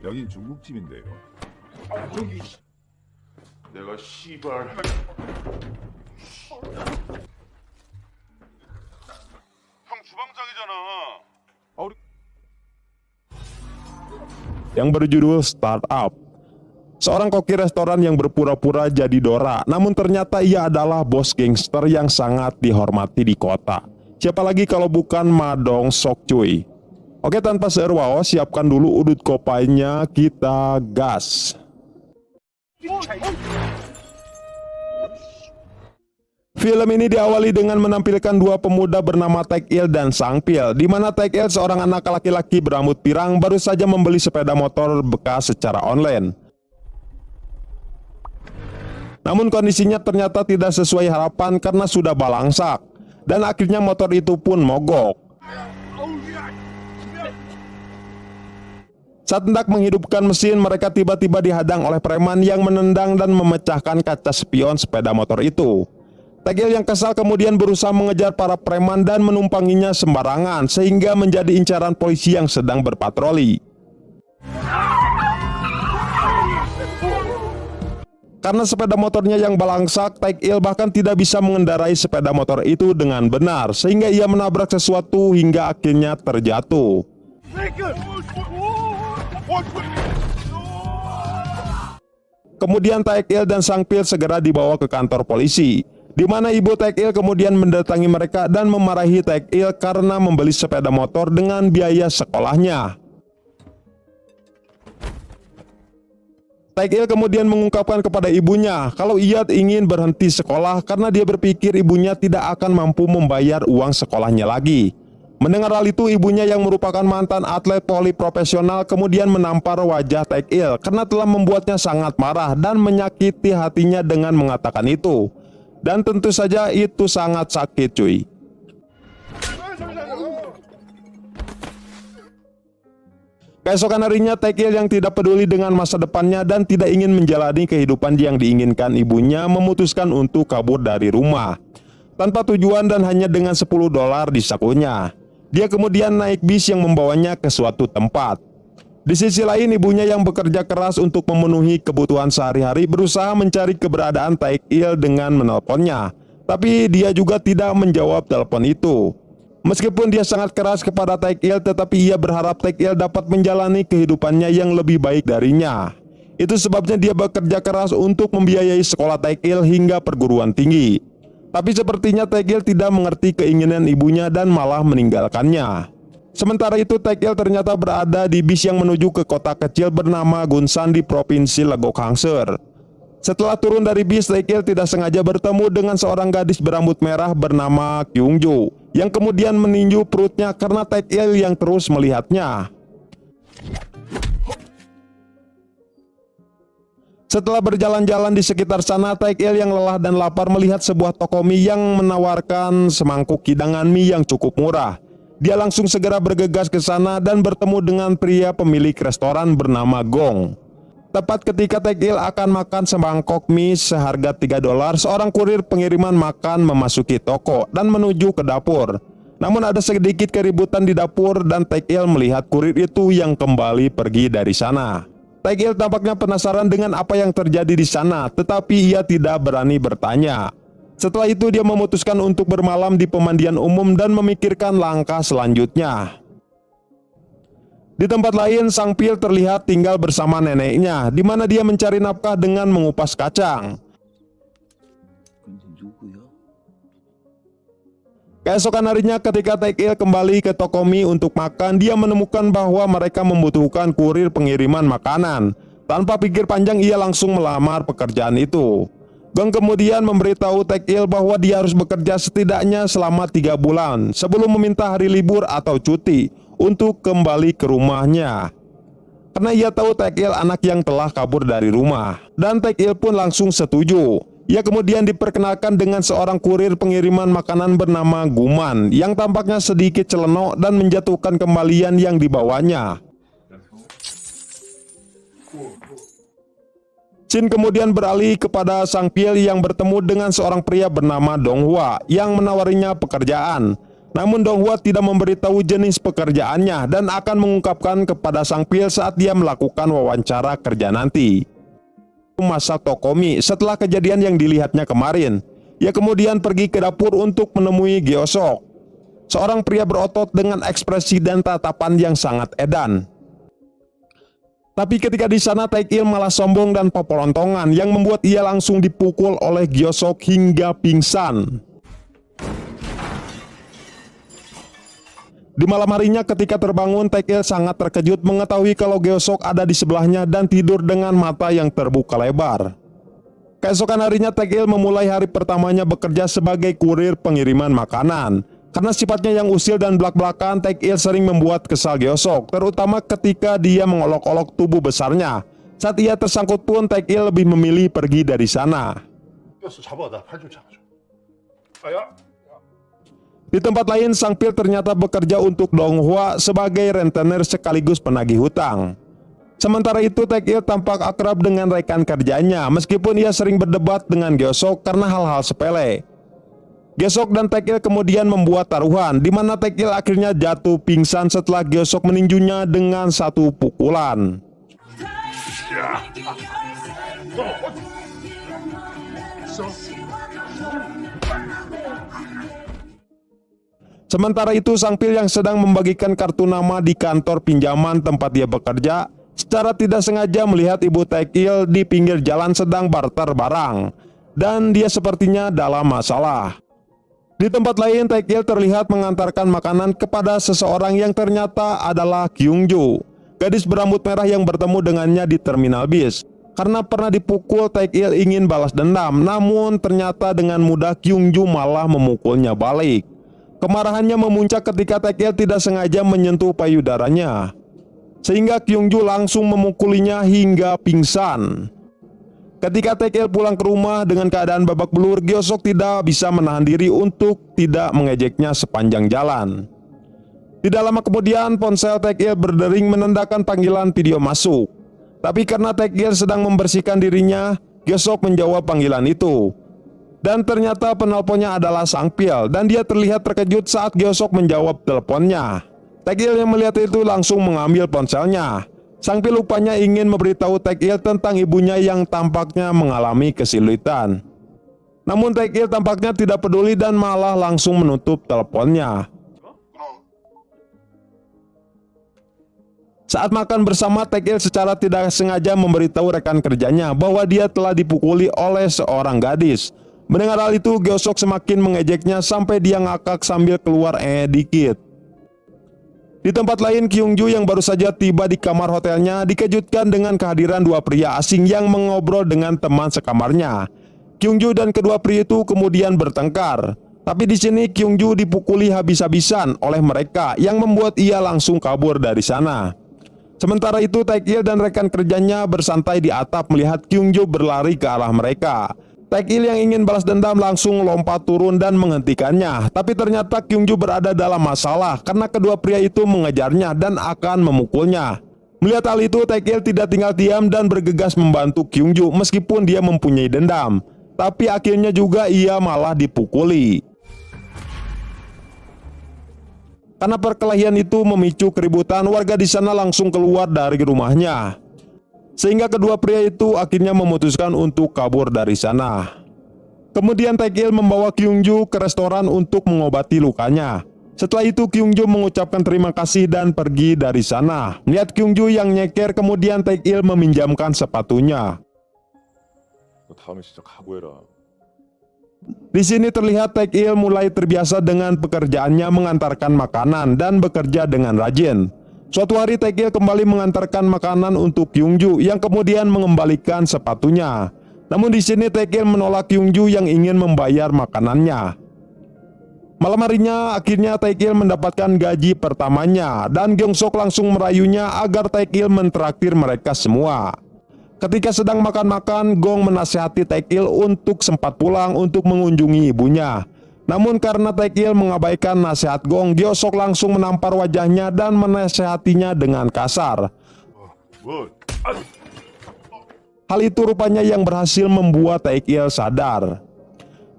여긴 중국집인데요. 여기 내가 씨발 형 주방장이잖아. yang berjudul Startup. Seorang koki restoran yang berpura-pura jadi Dora, namun ternyata ia adalah bos gangster yang sangat dihormati di kota. Siapa lagi kalau bukan Ma Dong Seok cuy. Oke, tanpa seerwao, siapkan dulu udut kopainya, kita gas. Film ini diawali dengan menampilkan dua pemuda bernama Taek Il dan Sang Pil, di mana Taek Il, seorang anak laki-laki berambut pirang, baru saja membeli sepeda motor bekas secara online. Namun kondisinya ternyata tidak sesuai harapan karena sudah balangsak, dan akhirnya motor itu pun mogok. Saat hendak menghidupkan mesin, mereka tiba-tiba dihadang oleh preman yang menendang dan memecahkan kaca spion sepeda motor itu. Taek Il yang kesal kemudian berusaha mengejar para preman dan menumpanginya sembarangan, sehingga menjadi incaran polisi yang sedang berpatroli. Karena sepeda motornya yang balangsak, Taek Il bahkan tidak bisa mengendarai sepeda motor itu dengan benar, sehingga ia menabrak sesuatu hingga akhirnya terjatuh. Kemudian Taek Il dan Sang Pil segera dibawa ke kantor polisi, di mana ibu Taek Il kemudian mendatangi mereka dan memarahi Taek Il karena membeli sepeda motor dengan biaya sekolahnya. Taek Il kemudian mengungkapkan kepada ibunya kalau ia ingin berhenti sekolah karena dia berpikir ibunya tidak akan mampu membayar uang sekolahnya lagi. Mendengar hal itu, ibunya yang merupakan mantan atlet voli profesional kemudian menampar wajah Taek Il karena telah membuatnya sangat marah dan menyakiti hatinya dengan mengatakan itu. Dan tentu saja itu sangat sakit cuy. Keesokan harinya, Taek Il yang tidak peduli dengan masa depannya dan tidak ingin menjalani kehidupan yang diinginkan ibunya, memutuskan untuk kabur dari rumah tanpa tujuan dan hanya dengan $10 di sakunya. Dia kemudian naik bis yang membawanya ke suatu tempat. Di sisi lain, ibunya yang bekerja keras untuk memenuhi kebutuhan sehari-hari berusaha mencari keberadaan Taek Il dengan menelponnya, tapi dia juga tidak menjawab telepon itu. Meskipun dia sangat keras kepada Taek Il, tetapi ia berharap Taek Il dapat menjalani kehidupannya yang lebih baik darinya. Itu sebabnya dia bekerja keras untuk membiayai sekolah Taek Il hingga perguruan tinggi. Tapi sepertinya Taek Il tidak mengerti keinginan ibunya dan malah meninggalkannya. Sementara itu, Taek Il ternyata berada di bis yang menuju ke kota kecil bernama Gunsan di provinsi Legok Hangser. Setelah turun dari bis, Taek Il tidak sengaja bertemu dengan seorang gadis berambut merah bernama Kyungju, yang kemudian meninju perutnya karena Taek Il yang terus melihatnya. Setelah berjalan-jalan di sekitar sana, Taek Il yang lelah dan lapar melihat sebuah toko mie yang menawarkan semangkuk hidangan mie yang cukup murah. Dia langsung segera bergegas ke sana dan bertemu dengan pria pemilik restoran bernama Gong. Tepat ketika Taek Il akan makan semangkok mie seharga $3, seorang kurir pengiriman makan memasuki toko dan menuju ke dapur. Namun ada sedikit keributan di dapur dan Taek Il melihat kurir itu yang kembali pergi dari sana. Taek Il tampaknya penasaran dengan apa yang terjadi di sana, tetapi ia tidak berani bertanya. Setelah itu dia memutuskan untuk bermalam di pemandian umum dan memikirkan langkah selanjutnya. Di tempat lain, Sang Pil terlihat tinggal bersama neneknya, di mana dia mencari nafkah dengan mengupas kacang. Keesokan harinya ketika Taek Il kembali ke toko mie untuk makan, dia menemukan bahwa mereka membutuhkan kurir pengiriman makanan. Tanpa pikir panjang, ia langsung melamar pekerjaan itu. Gong kemudian memberitahu Taek Il bahwa dia harus bekerja setidaknya selama 3 bulan sebelum meminta hari libur atau cuti untuk kembali ke rumahnya. Karena ia tahu Taek Il anak yang telah kabur dari rumah, dan Taek Il pun langsung setuju. Ia kemudian diperkenalkan dengan seorang kurir pengiriman makanan bernama Guman yang tampaknya sedikit celenok dan menjatuhkan kembalian yang dibawanya. Shin kemudian beralih kepada Sang Pil yang bertemu dengan seorang pria bernama Dong Hwa yang menawarinya pekerjaan. Namun Dong Hua tidak memberitahu jenis pekerjaannya dan akan mengungkapkan kepada Sang Pil saat dia melakukan wawancara kerja nanti. Masak Tokomi setelah kejadian yang dilihatnya kemarin, ia kemudian pergi ke dapur untuk menemui Gyeosok, seorang pria berotot dengan ekspresi dan tatapan yang sangat edan. Tapi ketika di sana Taekil malah sombong dan peperontongan yang membuat ia langsung dipukul oleh Gyeosok hingga pingsan. Di malam harinya ketika terbangun, Taekil sangat terkejut mengetahui kalau Gyeosok ada di sebelahnya dan tidur dengan mata yang terbuka lebar. Keesokan harinya Taekil memulai hari pertamanya bekerja sebagai kurir pengiriman makanan. Karena sifatnya yang usil dan belak-belakan, Taekil sering membuat kesal Gyeosok, terutama ketika dia mengolok-olok tubuh besarnya. Saat ia tersangkut pun Taekil lebih memilih pergi dari sana. Di tempat lain, Sang Pil ternyata bekerja untuk Dong Hua sebagai rentenir sekaligus penagih hutang. Sementara itu Taekil tampak akrab dengan rekan kerjanya meskipun ia sering berdebat dengan Gyeosok karena hal-hal sepele. Gyeosok dan Taekil kemudian membuat taruhan di mana Taekil akhirnya jatuh pingsan setelah Gyeosok meninjunya dengan satu pukulan. Sementara itu Sang Pil yang sedang membagikan kartu nama di kantor pinjaman tempat dia bekerja secara tidak sengaja melihat ibu Taekil di pinggir jalan sedang barter barang dan dia sepertinya dalam masalah. Di tempat lain Taekil terlihat mengantarkan makanan kepada seseorang yang ternyata adalah Kyungju, gadis berambut merah yang bertemu dengannya di terminal bis. Karena pernah dipukul, Taekil ingin balas dendam, namun ternyata dengan mudah Kyungju malah memukulnya balik. Kemarahannya memuncak ketika Taekil tidak sengaja menyentuh payudaranya, sehingga Kyungju langsung memukulinya hingga pingsan. Ketika Taekil pulang ke rumah dengan keadaan babak belur, Gyeosok tidak bisa menahan diri untuk tidak mengejeknya sepanjang jalan. Tidak lama kemudian ponsel Taekil berdering menandakan panggilan video masuk. Tapi karena Taekil sedang membersihkan dirinya, Gyeosok menjawab panggilan itu. Dan ternyata penelponnya adalah Sang Pil dan dia terlihat terkejut saat Gyeosok menjawab teleponnya. Taekil yang melihat itu langsung mengambil ponselnya. Sang Pil rupanya ingin memberitahu Taekil tentang ibunya yang tampaknya mengalami kesulitan. Namun Taekil tampaknya tidak peduli dan malah langsung menutup teleponnya. Saat makan bersama, Taekil secara tidak sengaja memberitahu rekan kerjanya bahwa dia telah dipukuli oleh seorang gadis. Mendengar hal itu, Gyeosok semakin mengejeknya sampai dia ngakak sambil keluar dikit. Di tempat lain, Kyungju yang baru saja tiba di kamar hotelnya dikejutkan dengan kehadiran dua pria asing yang mengobrol dengan teman sekamarnya. Kyungju dan kedua pria itu kemudian bertengkar. Tapi di sini Kyungju dipukuli habis-habisan oleh mereka yang membuat ia langsung kabur dari sana. Sementara itu Taekil dan rekan kerjanya bersantai di atap melihat Kyungju berlari ke arah mereka. Taekil yang ingin balas dendam langsung lompat turun dan menghentikannya. Tapi ternyata Kyungju berada dalam masalah karena kedua pria itu mengejarnya dan akan memukulnya. Melihat hal itu, Taekil tidak tinggal diam dan bergegas membantu Kyungju meskipun dia mempunyai dendam. Tapi akhirnya juga ia malah dipukuli. Karena perkelahian itu memicu keributan, warga di sana langsung keluar dari rumahnya. Sehingga kedua pria itu akhirnya memutuskan untuk kabur dari sana. Kemudian Taekil membawa Kyungju ke restoran untuk mengobati lukanya. Setelah itu Kyungju mengucapkan terima kasih dan pergi dari sana. Melihat Kyungju yang nyeker, kemudian Taekil meminjamkan sepatunya. Di sini terlihat Taekil mulai terbiasa dengan pekerjaannya mengantarkan makanan dan bekerja dengan rajin. Suatu hari Taekil kembali mengantarkan makanan untuk Kyungju yang kemudian mengembalikan sepatunya. Namun di sini Taekil menolak Kyungju yang ingin membayar makanannya. Malam harinya akhirnya Taekil mendapatkan gaji pertamanya dan Gyeosok langsung merayunya agar Taekil mentraktir mereka semua. Ketika sedang makan-makan, Gong menasihati Taekil untuk sempat pulang untuk mengunjungi ibunya. Namun karena Taekil mengabaikan nasihat Gong, Gyeosok langsung menampar wajahnya dan menasihatinya dengan kasar. Hal itu rupanya yang berhasil membuat Taekil sadar.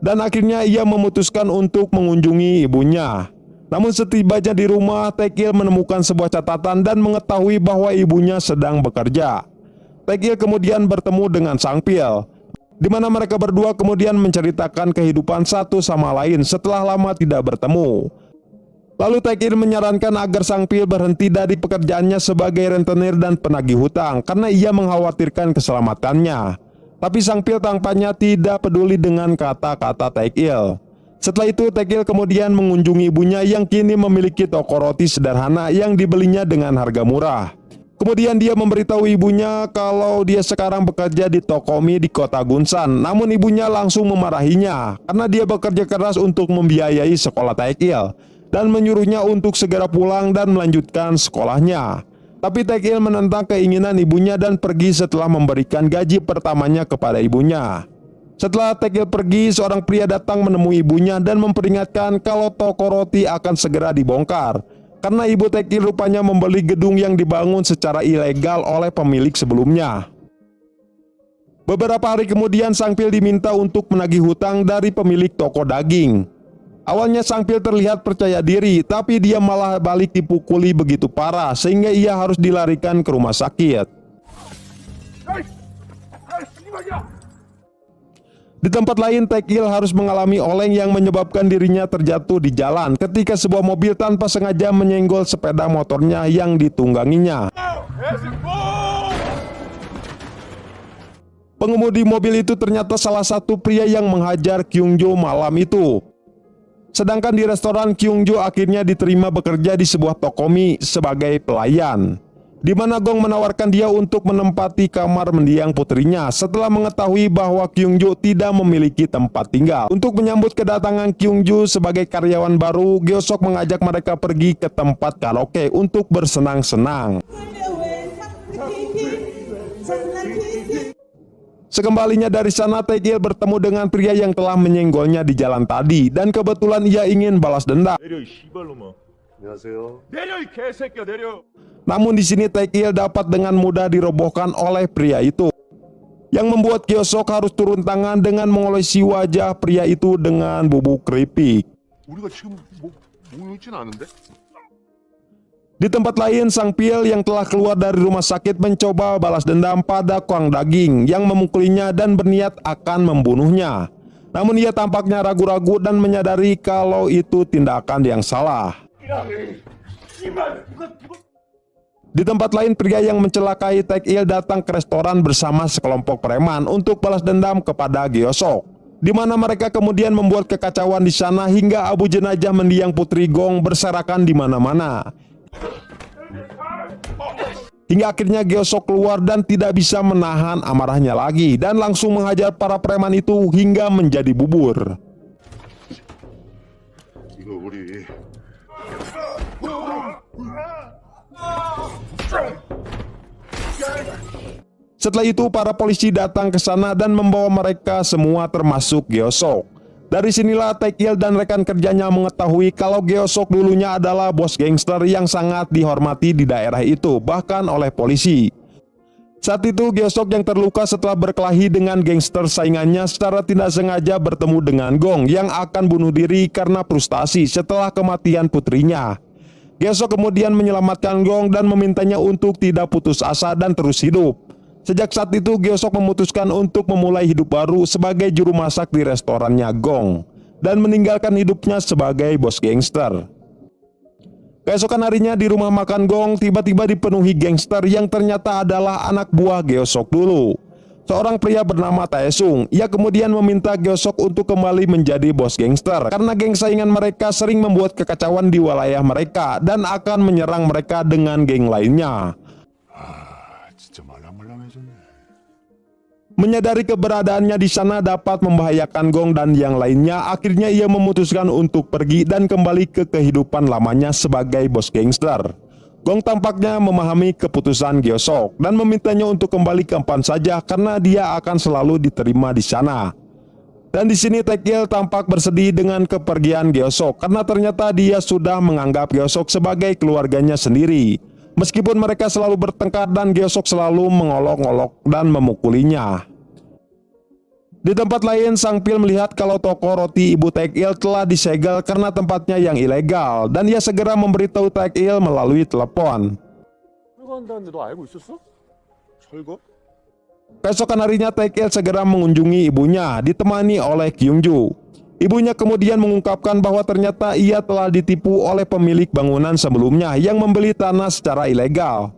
Dan akhirnya ia memutuskan untuk mengunjungi ibunya. Namun setibanya di rumah, Taekil menemukan sebuah catatan dan mengetahui bahwa ibunya sedang bekerja. Taekil kemudian bertemu dengan Sangpil, di mana mereka berdua kemudian menceritakan kehidupan satu sama lain setelah lama tidak bertemu. Lalu Taekil menyarankan agar Sangpil berhenti dari pekerjaannya sebagai rentenir dan penagih hutang karena ia mengkhawatirkan keselamatannya. Tapi Sangpil tampaknya tidak peduli dengan kata-kata Taekil. Setelah itu Taekil kemudian mengunjungi ibunya yang kini memiliki toko roti sederhana yang dibelinya dengan harga murah. Kemudian dia memberitahu ibunya kalau dia sekarang bekerja di toko mie di kota Gunsan. Namun ibunya langsung memarahinya karena dia bekerja keras untuk membiayai sekolah Taekil dan menyuruhnya untuk segera pulang dan melanjutkan sekolahnya. Tapi Taekil menentang keinginan ibunya dan pergi setelah memberikan gaji pertamanya kepada ibunya. Setelah Taekil pergi, seorang pria datang menemui ibunya dan memperingatkan kalau toko roti akan segera dibongkar karena ibu Taekil rupanya membeli gedung yang dibangun secara ilegal oleh pemilik sebelumnya. Beberapa hari kemudian Sangpil diminta untuk menagih hutang dari pemilik toko daging. Awalnya Sangpil terlihat percaya diri, tapi dia malah balik dipukuli begitu parah sehingga ia harus dilarikan ke rumah sakit. Di tempat lain, Taekil harus mengalami oleng yang menyebabkan dirinya terjatuh di jalan ketika sebuah mobil tanpa sengaja menyenggol sepeda motornya yang ditungganginya. Pengemudi mobil itu ternyata salah satu pria yang menghajar Kyungjo malam itu. Sedangkan di restoran, Kyungjo akhirnya diterima bekerja di sebuah toko mie sebagai pelayan, di mana Gong menawarkan dia untuk menempati kamar mendiang putrinya setelah mengetahui bahwa Kyungjo tidak memiliki tempat tinggal. Untuk menyambut kedatangan Kyungjo sebagai karyawan baru, Gyeosok mengajak mereka pergi ke tempat karaoke untuk bersenang-senang. Sekembalinya dari sana, Taekil bertemu dengan pria yang telah menyenggolnya di jalan tadi dan kebetulan ia ingin balas dendam. Namun di sini Taekil dapat dengan mudah dirobohkan oleh pria itu, yang membuat Gyeosok harus turun tangan dengan mengolesi wajah pria itu dengan bubuk keripik. Di tempat lain, Sangpil yang telah keluar dari rumah sakit mencoba balas dendam pada Kwang Daging yang memukulinya dan berniat akan membunuhnya. Namun ia tampaknya ragu-ragu dan menyadari kalau itu tindakan yang salah. Di tempat lain, pria yang mencelakai Taekil datang ke restoran bersama sekelompok preman untuk balas dendam kepada Gyeosok, di mana mereka kemudian membuat kekacauan di sana hingga abu jenazah mendiang putri Gong berserakan di mana-mana. Hingga akhirnya Gyeosok keluar dan tidak bisa menahan amarahnya lagi dan langsung menghajar para preman itu hingga menjadi bubur. Setelah itu para polisi datang ke sana dan membawa mereka semua termasuk Gyeosok. Dari sinilah Taekil dan rekan kerjanya mengetahui kalau Gyeosok dulunya adalah bos gangster yang sangat dihormati di daerah itu, bahkan oleh polisi. Saat itu Gyeosok yang terluka setelah berkelahi dengan gangster saingannya secara tidak sengaja bertemu dengan Gong yang akan bunuh diri karena frustasi setelah kematian putrinya. Gyeosok kemudian menyelamatkan Gong dan memintanya untuk tidak putus asa dan terus hidup. Sejak saat itu Gyeosok memutuskan untuk memulai hidup baru sebagai juru masak di restorannya Gong dan meninggalkan hidupnya sebagai bos gangster. Keesokan harinya di rumah makan Gong tiba-tiba dipenuhi gangster yang ternyata adalah anak buah Gyeosok dulu, seorang pria bernama Taesung. Ia kemudian meminta Gyeosok untuk kembali menjadi bos gangster karena geng saingan mereka sering membuat kekacauan di wilayah mereka dan akan menyerang mereka dengan geng lainnya. Menyadari keberadaannya di sana dapat membahayakan Gong dan yang lainnya, akhirnya ia memutuskan untuk pergi dan kembali ke kehidupan lamanya sebagai bos gangster. Gong tampaknya memahami keputusan Gyeosok dan memintanya untuk kembali kapan saja karena dia akan selalu diterima di sana. Dan di sini Taekil tampak bersedih dengan kepergian Gyeosok karena ternyata dia sudah menganggap Gyeosok sebagai keluarganya sendiri. Meskipun mereka selalu bertengkar dan Gyeosok selalu mengolok-olok dan memukulinya. Di tempat lain, Sang Pil melihat kalau toko roti Ibu Taekil telah disegel karena tempatnya yang ilegal, dan ia segera memberitahu Taekil melalui telepon. 철거한다는데 너 알고 있었어? 철거? Keesokan harinya Taekil segera mengunjungi ibunya, ditemani oleh Kyungju. Ibunya kemudian mengungkapkan bahwa ternyata ia telah ditipu oleh pemilik bangunan sebelumnya yang membeli tanah secara ilegal.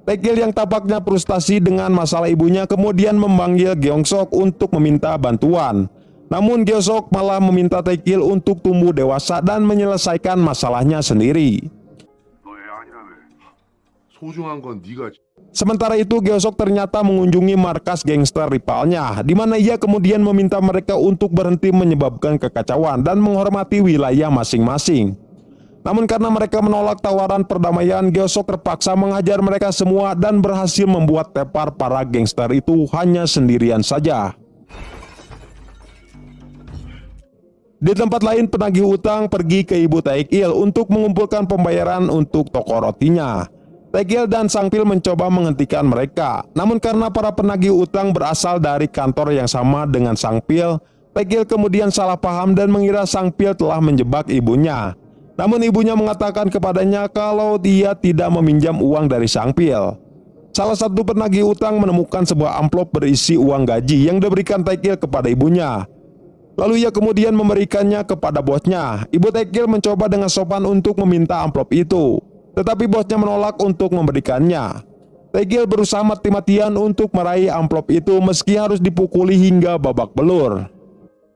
Taekil yang tampaknya frustasi dengan masalah ibunya kemudian memanggil Gyeongsok untuk meminta bantuan. Namun Gyeongsok malah meminta Taekil untuk tumbuh dewasa dan menyelesaikan masalahnya sendiri. 너애 아니라며. 소중한 건 네가. Sementara itu Gyeongsok ternyata mengunjungi markas gangster rivalnya, di mana ia kemudian meminta mereka untuk berhenti menyebabkan kekacauan dan menghormati wilayah masing-masing. Namun karena mereka menolak tawaran perdamaian, Gyeongsok terpaksa menghajar mereka semua dan berhasil membuat tepar para gangster itu hanya sendirian saja. Di tempat lain, penagih utang pergi ke Ibu Taekil untuk mengumpulkan pembayaran untuk toko rotinya. Taekil dan Sang Pil mencoba menghentikan mereka, namun karena para penagih utang berasal dari kantor yang sama dengan Sang Pil, Taekil kemudian salah paham dan mengira Sang Pil telah menjebak ibunya. Namun ibunya mengatakan kepadanya kalau dia tidak meminjam uang dari Sang Pil. Salah satu penagih utang menemukan sebuah amplop berisi uang gaji yang diberikan Taekil kepada ibunya. Lalu ia kemudian memberikannya kepada bosnya. Ibu Taekil mencoba dengan sopan untuk meminta amplop itu, tetapi bosnya menolak untuk memberikannya. Taekil berusaha mati-matian untuk meraih amplop itu meski harus dipukuli hingga babak belur.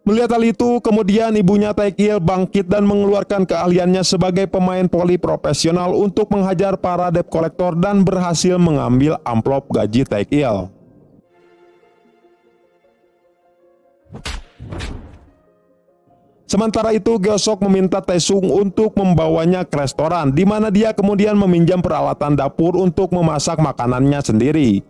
Melihat hal itu, kemudian ibunya Taekil bangkit dan mengeluarkan keahliannya sebagai pemain voli profesional untuk menghajar para debt collector dan berhasil mengambil amplop gaji Taekil. Sementara itu, Gyeongsok meminta Taesung untuk membawanya ke restoran, di mana dia kemudian meminjam peralatan dapur untuk memasak makanannya sendiri.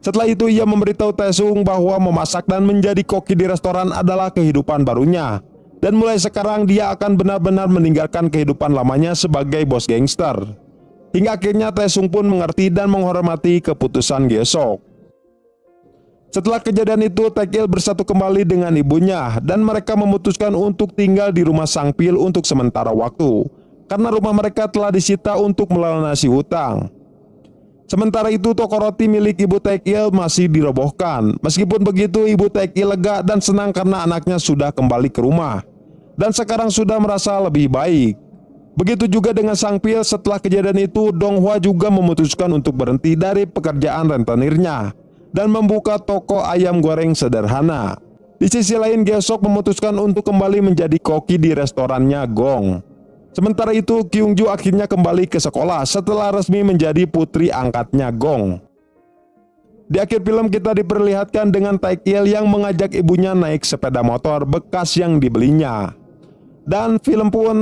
Setelah itu ia memberitahu Taesung bahwa memasak dan menjadi koki di restoran adalah kehidupan barunya, dan mulai sekarang dia akan benar-benar meninggalkan kehidupan lamanya sebagai bos gangster. Hingga akhirnya Taesung pun mengerti dan menghormati keputusan Gyeongsok. Setelah kejadian itu, Taekil bersatu kembali dengan ibunya dan mereka memutuskan untuk tinggal di rumah Sang Pil untuk sementara waktu, karena rumah mereka telah disita untuk melunasi hutang. Sementara itu, toko roti milik Ibu Taekil masih dirobohkan. Meskipun begitu, Ibu Taekil lega dan senang karena anaknya sudah kembali ke rumah dan sekarang sudah merasa lebih baik. Begitu juga dengan Sang Pil. Setelah kejadian itu, Dong Hwa juga memutuskan untuk berhenti dari pekerjaan rentenirnya dan membuka toko ayam goreng sederhana. Di sisi lain, Gyeongsok memutuskan untuk kembali menjadi koki di restorannya Gong. Sementara itu, Kyungju akhirnya kembali ke sekolah setelah resmi menjadi putri angkatnya Gong. Di akhir film kita diperlihatkan dengan Taekil yang mengajak ibunya naik sepeda motor bekas yang dibelinya. Dan film pun